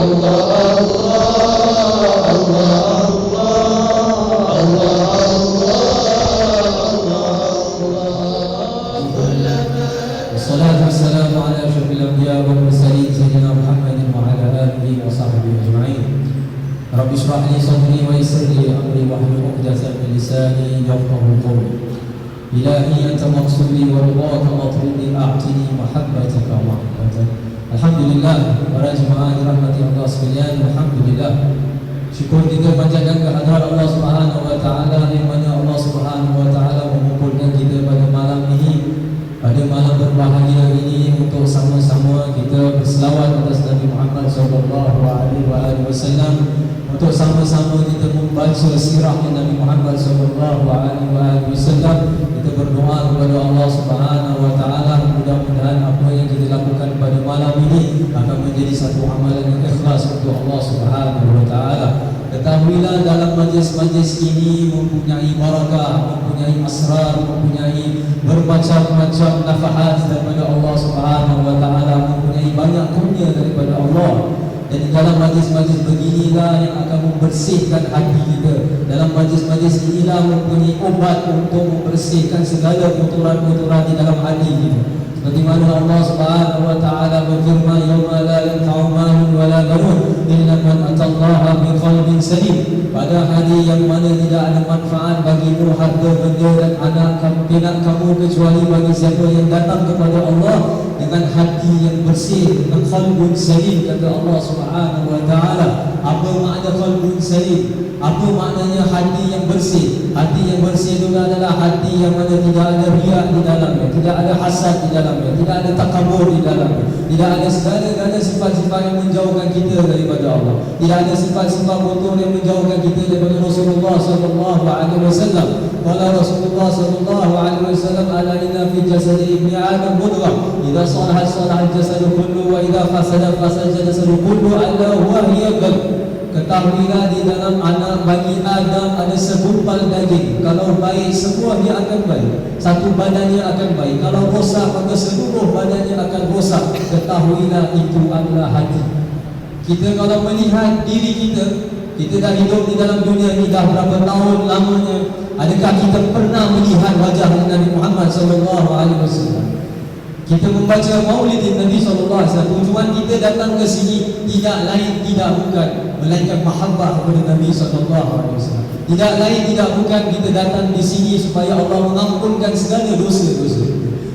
والصلاة والسلام على أشرف الأنبياء والمرسلين سيدنا محمد وعلى آله وصحبه أجمعين. رب اشرح لي صدري ويسر لي أمري واحلل عقدة من لساني يفقهوا قولي. إلهي أنت مقصودي ورضاك مطلوبي أعطني محبتك ومحبتك. Alhamdulillah, para jemaah dirahmati Allah sekalian, alhamdulillah. Syukur kita panjatkan kehadirat Allah Subhanahu wa taala, di mana Allah Subhanahu wa taala mengumpulkan kita pada malam ini, pada malam berbahagia ini, untuk sama-sama kita berselawat atas Nabi Muhammad sallallahu alaihi wasallam, untuk sama-sama kita membaca sirah Nabi Muhammad sallallahu alaihi wasallam. Kita berdoa kepada Allah Subhanahu wa taala, mudah-mudahan apa yang kita lakukan pada malam ini akan menjadi satu amalan yang ikhlas untuk Allah Subhanahu wa taala. Ketahuilah, dalam majlis-majlis ini mempunyai barakah, mempunyai asrar, mempunyai bermacam-macam nafahat daripada Allah Subhanahu wa taala, mempunyai banyak kurnia daripada Allah. Dan dalam majlis-majlis beginilah yang akan membersihkan hati kita. Dalam majlis-majlis inilah mempunyai obat untuk membersihkan segala kotoran-kotoran di dalam hati kita. Seperti mana Allah Subhanahu wa taala berfirman, yauma la yanfa'u malun wa la banun illa man atallaha biqalbin salim. Pada hari yang mana tidak ada manfaat bagimu harta benda dan anak pinak kamu, kecuali bagi siapa yang datang kepada Allah dengan hati yang bersih, dengan qalbun salim, kata Allah Subhanahu wa taala. Apa makna qalbun salim? Apa maknanya hati yang bersih? Hati yang bersih itu adalah hati yang mana tidak ada riak di dalamnya, tidak ada hasad di dalamnya, tidak ada takabur di dalamnya, tidak ada segala-gala sifat-sifat yang menjauhkan kita daripada Allah, tidak ada sifat-sifat kotor yang menjauhkan kita daripada Rasulullah sallallahu alaihi wasallam. Qala Rasulullah sallallahu alaihi wasallam, ala inna fi jasadi ibni adam mudghah, idza salaha salaha al-jasadu kullu wa idza fasada fasada al-jasadu kullu, ala huwa hiya qalb. Ketahuilah, di dalam anak bani Adam ada segumpal daging. Kalau baik, semua dia akan baik, satu badannya akan baik. Kalau rosak, maka seluruh badannya akan rosak. Ketahuilah, itu adalah hati. Kita kalau melihat diri kita, kita dah hidup di dalam dunia ini dah berapa tahun lamanya, adakah kita pernah melihat wajah Nabi Muhammad sallallahu alaihi wasallam? Kita membaca maulid Nabi sallallahu alaihi wasallam, tujuan kita datang ke sini tidak lain tidak bukan melainkan mahabbah kepada Nabi sallallahu alaihi wasallam. Tidak lain tidak bukan kita datang di sini supaya Allah mengampunkan segala dosa-dosa.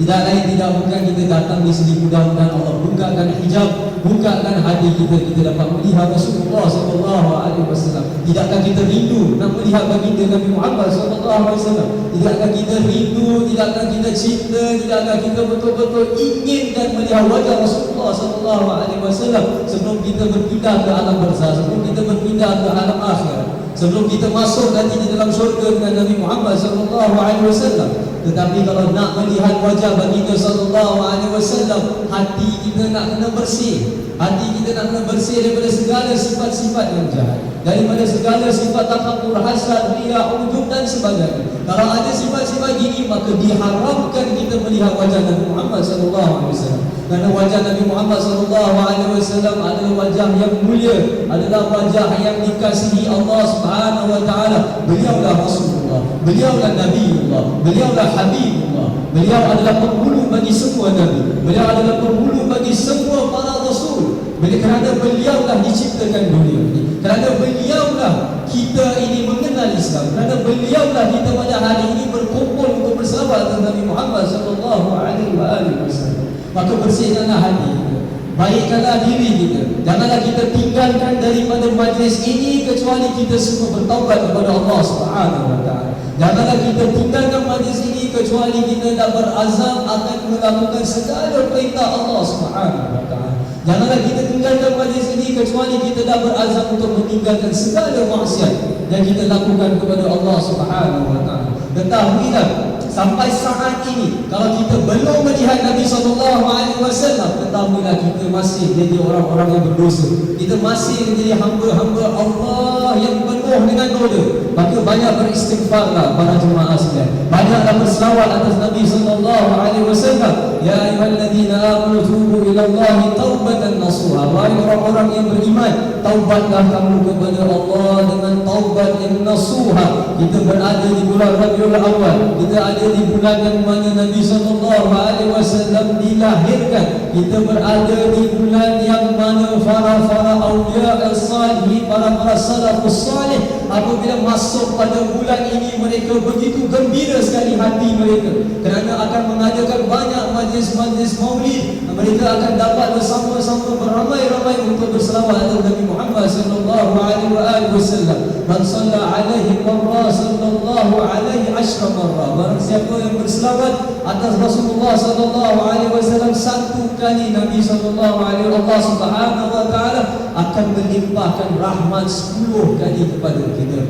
Tidak lain tidak bukan kita datang di sini mudah-mudahan Allah bukakan hijab, bukakan hati kita, kita dapat melihat Rasulullah sallallahu alaihi wasallam. Tidakkah kita rindu nak melihat baginda Nabi Muhammad sallallahu alaihi wasallam? Tidakkah kita rindu, tidakkah kita cinta, tidakkah kita betul-betul ingin dan melihat wajah Rasulullah sallallahu alaihi wasallam sebelum kita berpindah ke alam barzakh, sebelum kita berpindah ke alam akhirat, sebelum kita masuk nanti di dalam syurga dengan Nabi Muhammad sallallahu alaihi wasallam. Tetapi kalau nak melihat wajah baginda sallallahu alaihi wasallam, hati kita nak kena bersih. Hati kita nak kena bersih daripada segala sifat-sifat yang jahat, daripada segala sifat takabur, hasad, riya, ujub dan sebagainya. Kalau ada sifat-sifat gini, maka diharamkan kita melihat wajah Nabi Muhammad sallallahu alaihi wasallam. Kerana wajah Nabi Muhammad sallallahu alaihi wasallam adalah wajah yang mulia, adalah wajah yang dikasihi Allah Subhanahu wa taala. Beliaulah Rasulullah, beliaulah Nabiullah, beliaulah Habibullah. Beliau adalah penghulu bagi semua nabi, beliau adalah penghulu bagi semua para rasul. Kerana beliaulah diciptakan dunia ini, kerana beliaulah kita ini mengenal Islam, kerana beliaulah kita pada hari ini berkumpul untuk bersahabat dengan Nabi Muhammad sallallahu alaihi wasallam. Maka bersihkanlah hati kita, baikkanlah diri kita. Janganlah kita tinggalkan daripada majlis ini kecuali kita semua bertaubat kepada Allah Subhanahu wa taala. Janganlah kita tinggalkan majlis ini kecuali kita dah berazam akan melakukan segala perintah Allah Subhanahu wa taala. Janganlah kita tinggalkan majlis ini kecuali kita dah berazam untuk meninggalkan segala maksiat yang kita lakukan kepada Allah Subhanahu wa taala. Ketahuilah, sampai saat ini kalau kita belum melihat Nabi sallallahu alaihi wasallam, ketahuilah kita masih jadi orang-orang yang berdosa. Kita masih menjadi hamba-hamba Allah yang penuh dengan dosa. Maka banyak beristighfarlah para jemaah sekalian. Banyaklah berselawat atas Nabi sallallahu alaihi wasallam. Ya ayyuhalladzina amanu tubu ilallahi taubatan nasuha. Wahai orang-orang yang beriman, taubatlah kamu kepada Allah dengan taubat yang nasuha. Kita berada di bulan Rabiul Awal. Kita ada di bulan yang mana Nabi SAW dilahirkan. Kita berada di bulan yang mana para awliya as-salihin, para salafus salih, apabila masuk pada bulan ini mereka begitu gembira sekali hati mereka kerana akan mengadakan banyak majlis-majlis maulid. Mereka akan dapat bersama-sama beramai-ramai untuk berselawat atas Nabi Muhammad sallallahu alaihi wasallam. Man shalla alaihi marra sallallahu alaihi ashra marra. Barang siapa yang berselawat atas Rasulullah sallallahu alaihi wasallam satu kali, Nabi sallallahu alaihi wasallam, Allah Subhanahu wa taala akan melimpahkan rahmat 10 kali kepada kita.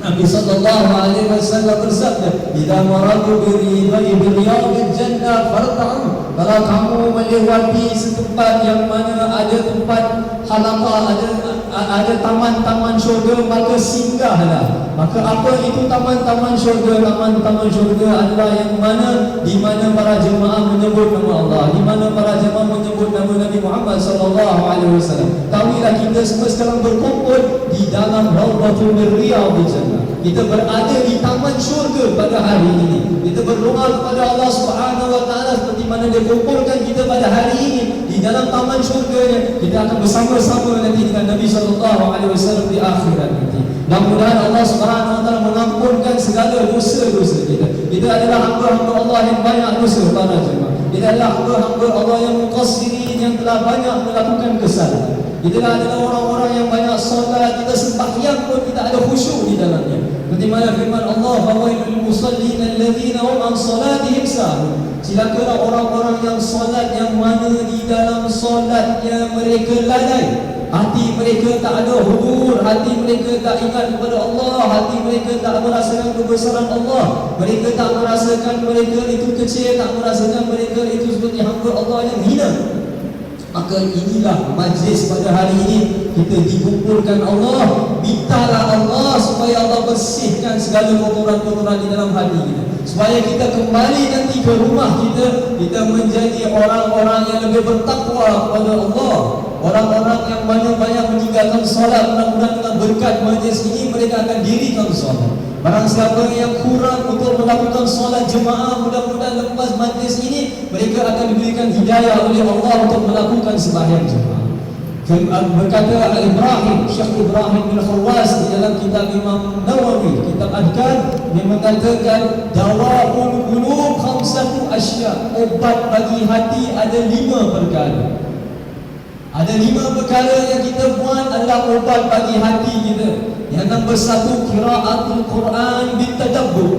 Nabi sallallahu alaihi wasallam bersabda, "Idza maradu bi riyadil jannah farta'u." Kalau kamu melewati setempat yang mana ada tempat halaqah, ada taman-taman syurga, maka singgahlah. Maka apa itu taman-taman syurga? Taman-taman syurga adalah yang mana di mana para jemaah menyebut nama Allah, di mana para jemaah menyebut nama Nabi Muhammad sallallahu alaihi wasallam. Tahuilah kita semua sekarang berkumpul di dalam Raudhatul min Riyadil Jannah. Kita berada di taman syurga pada hari ini. Kita berdoa kepada Allah Subhanahu wa taala seperti mana dia kumpulkan kita pada hari ini di dalam taman syurga-Nya. Kita akan bersama-sama nanti dengan Nabi sallallahu alaihi wasallam di akhirat nanti. Mudah-mudahan Allah Subhanahu wa taala mengampunkan segala dosa-dosa kita. Kita adalah hamba-hamba Allah yang banyak dosa para jemaah. Kita adalah hamba-hamba Allah yang muqassirin, yang telah banyak melakukan kesalahan. Kita adalah orang-orang yang banyak solat, kita sembahyang pun kita ada khusyuk di dalamnya. Seperti mana firman Allah, "Fawailul musallin alladzina hum an salatihim sahun." Celakalah orang-orang yang solat yang mana di dalam solatnya mereka lalai. Hati mereka tak ada hudur, hati mereka tak ingat kepada Allah, hati mereka tak merasakan kebesaran Allah. Mereka tak merasakan mereka itu kecil, tak merasakan mereka itu seperti hamba Allah yang hina. Maka inilah majlis pada hari ini. Kita dikumpulkan Allah, mintalah Allah supaya Allah bersihkan segala kotoran-kotoran di dalam hati kita, supaya kita kembali nanti ke rumah kita, kita menjadi orang-orang yang lebih bertakwa kepada Allah, orang-orang yang banyak meninggalkan solat. Mudah-mudahan dengan berkat majlis ini mereka akan dirikan solat. Barang siapa yang kurang untuk melakukan solat jemaah, mudah-mudahan lepas majlis ini mereka akan diberikan hidayah oleh Allah untuk melakukan sembahyang jemaah. Berkata Ibrahim, Syekh Ibrahim bin Khawas di dalam kitab Imam Nawawi, kitab Adhkar, dia mengatakan dawaul qulub khamsatu asya. Obat bagi hati ada 5 perkara. Ada 5 perkara yang kita buat adalah obat bagi hati kita. Yang nombor 1, qiraatul Quran bitadabbur.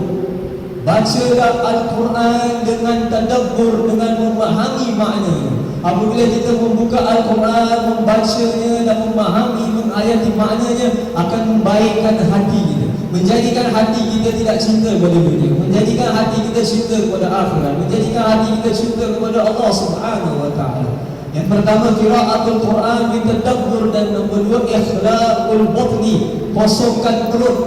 Bacalah Al-Quran dengan tadabbur, dengan memahami maknanya. Apabila kita membuka Al-Quran, membacanya dan memahami, menghayati maknanya, akan membaikkan hati kita, menjadikan hati kita tidak cinta kepada dunia, menjadikan hati kita cinta kepada akhirat, menjadikan hati kita cinta kepada Allah Subhanahu wa taala. Yang pertama, qiraatul Quran bitadabbur, dan nombor 2, ikhlaqul batni, kosongkan perut.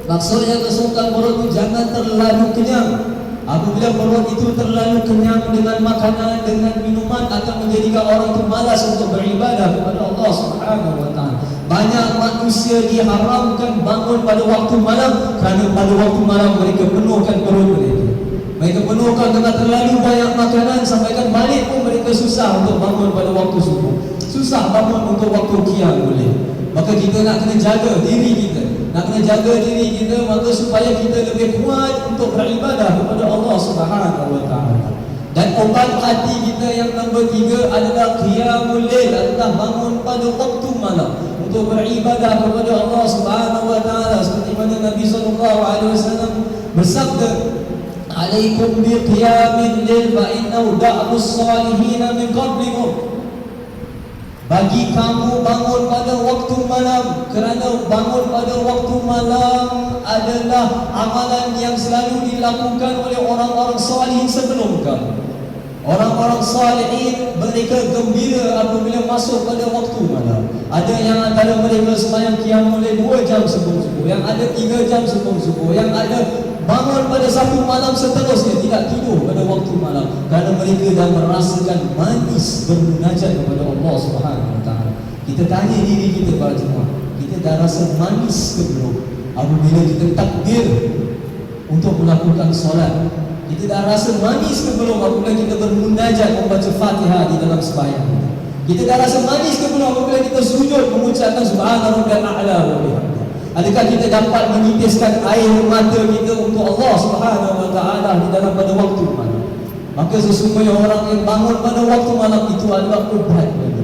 Maksudnya kosongkan perut itu jangan terlalu kenyang. Apabila perut itu terlalu kenyang dengan makanan, dengan minuman, akan menjadikan orang itu malas untuk beribadah kepada Allah Subhanahu wa taala. Banyak manusia diharamkan bangun pada waktu malam kerana pada waktu malam mereka penuhkan perut mereka. Mereka penuhkan dengan terlalu banyak makanan, sampaikan balik pun mereka susah untuk bangun pada waktu subuh, susah bangun untuk waktu qiyam boleh. Maka kita nak kena jaga diri kita, nak kena jaga diri kita, maka supaya kita lebih kuat untuk beribadah kepada Allah Subhanahu wa taala. Dan obat hati kita yang nombor 3 adalah qiyamul lail, adalah bangun pada waktu malam untuk beribadah kepada Allah Subhanahu wa taala. Seperti mana Nabi sallallahu alaihi wasallam bersabda, "Alaikum bi qiyamil lail fa innahu da'bus salihin min qablikum." Bagi kamu bangun pada waktu malam, kerana bangun pada waktu malam adalah amalan yang selalu dilakukan oleh orang-orang salih sebelum kamu. Orang-orang salihin mereka gembira apabila masuk pada waktu malam. Ada yang antara mereka sembahyang qiyamul lail 2 jam sebelum subuh, yang ada 3 jam sebelum subuh, yang ada bangun pada satu malam seterusnya, tidak tidur pada waktu malam, kerana mereka dah merasakan manis bermunajat kepada Allah Subhanahu Wa Taala. Kita tanya diri kita para jemaah, kita dah rasa manis ke belum? Apabila kita takbir untuk melakukan solat, kita dah rasa manis ke belum apabila kita bermunajat membaca Fatihah di dalam sembahyang kita? Kita dah rasa manis ke belum apabila kita sujud mengucapkan subhana rabbiyal a'la wa bihamdihi? Adakah kita dapat menitiskan air mata kita untuk Allah Subhanahu Wa Taala di dalam pada waktu malam? Maka sesungguhnya orang yang bangun pada waktu malam itu adalah ubat bagi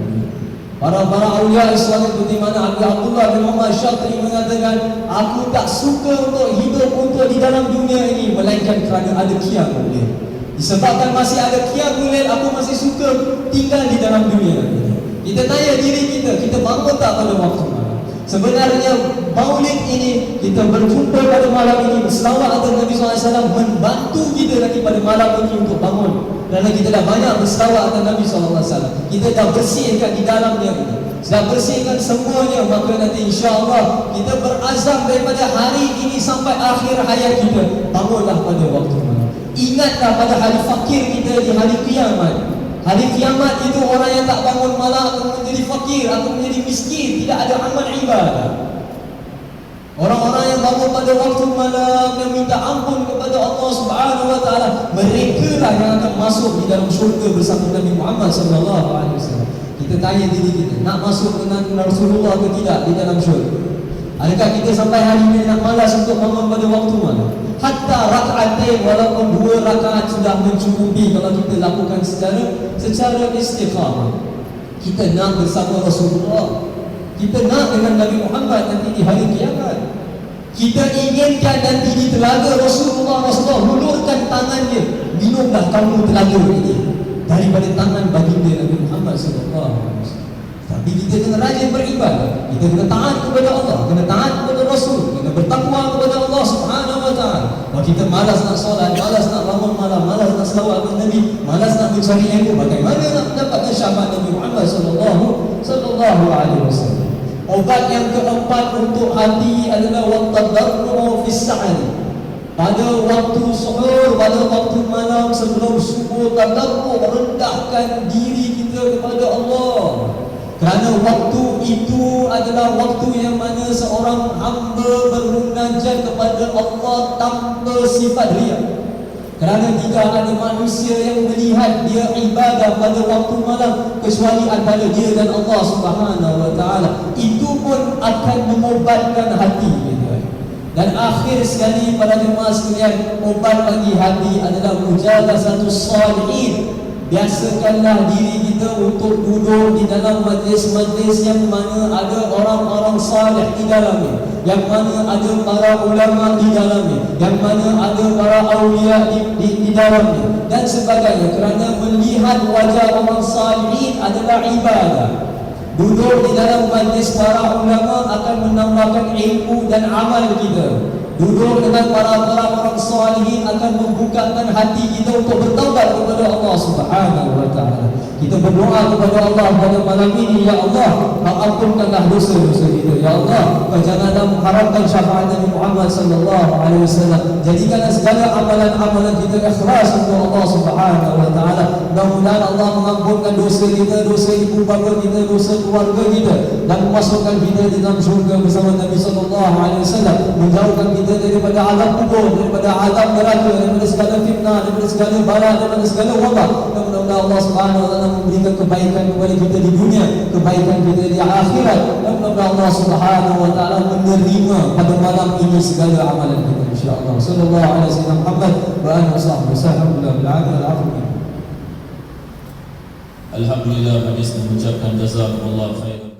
para awliya salih, seperti mana Abi Abdullah bin Muhammad Syatri mengatakan, aku tak suka untuk hidup untuk di dalam dunia ini melainkan kerana ada qiyamul lail. Disebabkan masih ada qiyamul lail, aku masih suka tinggal di dalam dunia ini. Kita tanya diri kita, kita bangun tak pada waktu malam? Sebenarnya maulid ini, kita berjumpa pada malam ini, berselawat atas Nabi SAW, membantu kita lagi pada malam ini untuk bangun. Kerana kita dah banyak berselawat atas Nabi SAW, kita dah bersihkan di dalamnya ini, dah bersihkan semuanya. Maka nanti insyaAllah kita berazam daripada hari ini sampai akhir hayat kita, bangunlah pada waktu malam. Ingatlah pada hari fakir kita di hari kiamat. Hari kiamat itu orang yang tak bangun malam akan menjadi fakir, akan menjadi miskin, tidak ada amal ibadah. Orang-orang yang bangun pada waktu malam, yang minta ampun kepada Allah Subhanahu Wa Taala, mereka lah yang akan masuk di dalam syurga bersama Nabi Muhammad Sallallahu Alaihi Wasallam. Kita tanya diri kita, nak masuk dengan Rasulullah ke tidak di dalam syurga? Adakah kita sampai hari ini nak malas untuk bangun pada waktu malam? Hatta rakaatain, walaupun 2 rakaat sudah mencukupi kalau kita lakukan secara istiqamah. Kita nak bersama Rasulullah, kita nak dengan Nabi Muhammad nanti di hari kiamat. Kita inginkan nanti di telaga Rasulullah hulurkan tangannya, minumlah kamu telaga ini daripada tangan baginda Nabi Muhammad SAW. Tapi kita kena rajin beribadah, kita kena taat kepada Allah, kena taat kepada Rasul, kena bertakwa kepada Allah Subhanahu Wa Taala. Kalau kita malas nak solat, malas nak bangun malam, malas nak selawat kepada Nabi, malas nak mencari ilmu, bagaimana nak mendapatkan syafaat Nabi Muhammad sallallahu alaihi wasallam? Obat yang keempat untuk hati adalah wattadarru fis sa'ri. Pada waktu suhur, pada waktu malam sebelum subuh, tadarru, rendahkan diri kita kepada Allah. Kerana waktu itu adalah waktu yang mana seorang hamba bermunajat kepada Allah tanpa sifat riya. Kerana jika ada manusia yang melihat dia ibadah pada waktu malam, kecuali antara dia dan Allah Subhanahu Wa Taala, itu pun akan mengobatkan hati kita. Dan akhir sekali para jemaah sekalian, obat bagi hati adalah mujalasatus salihin. Biasakanlah diri kita untuk duduk di dalam majlis-majlis yang mana ada orang-orang salih di dalamnya, yang mana ada para ulama di dalamnya, yang mana ada para awliya di dalamnya dan sebagainya. Kerana melihat wajah orang salihin adalah ibadah. Duduk di dalam majlis para ulama akan menambahkan ilmu dan amal kita. Duduk dengan para orang salihin akan membukakan hati kita untuk bertaubat kepada Allah Subhanahu Wa Taala. Kita berdoa kepada Allah pada malam ini, ya Allah, ampunkanlah dosa-dosa kita. Ya Allah, janganlah mengharapkan syafaat Nabi Muhammad sallallahu alaihi wasallam. Jadikanlah segala amalan-amalan kita ikhlas untuk Allah Subhanahu Wa Taala. Mudah-mudahan Allah mengampunkan dosa kita, dosa ibu bapa kita, dosa keluarga kita, dan memasukkan kita di dalam syurga bersama Nabi sallallahu alaihi wasallam. Menjauhkan kita daripada azab kubur, daripada azab neraka, daripada segala fitnah, daripada segala bala, daripada segala wabak. Dan mudah-mudahan Allah Subhanahu Wa Taala memberikan kebaikan kepada kita di dunia, kebaikan kita di akhirat. Dan mudah-mudahan Allah Subhanahu Wa Taala menerima pada malam ini segala amalan kita, insya-Allah. Sallallahu alaihi wasallam Muhammad wa alihi wasallam. Alhamdulillah, kami mengucapkan jazakumullah khairan.